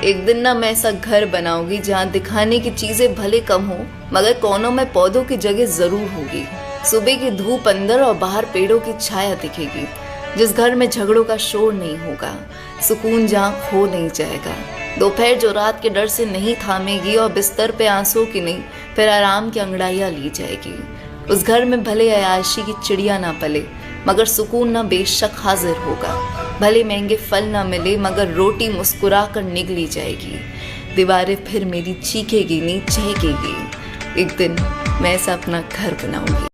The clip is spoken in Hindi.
एक दिन ना मैं ऐसा घर बनाऊंगी जहाँ दिखाने की चीजें भले कम हो मगर कोनों में पौधों की जगह जरूर होगी। सुबह की धूप अंदर और बाहर पेड़ों की छाया दिखेगी। जिस घर में झगड़ों का शोर नहीं होगा, सुकून जहाँ खो नहीं जाएगा। दोपहर जो रात के डर से नहीं थामेगी और बिस्तर पे आंसू की नहीं फिर आराम की अंगड़ाइयाँ ली जाएगी। उस घर में भले अयाशी की चिड़िया ना पले मगर सुकून ना बेशक हाजिर होगा। भले महंगे फल ना मिले मगर रोटी मुस्कुरा कर निगली जाएगी। दीवारें फिर मेरी चीखेगी नहीं चहकेगी। एक दिन मैं ऐसा अपना घर बनाऊंगी।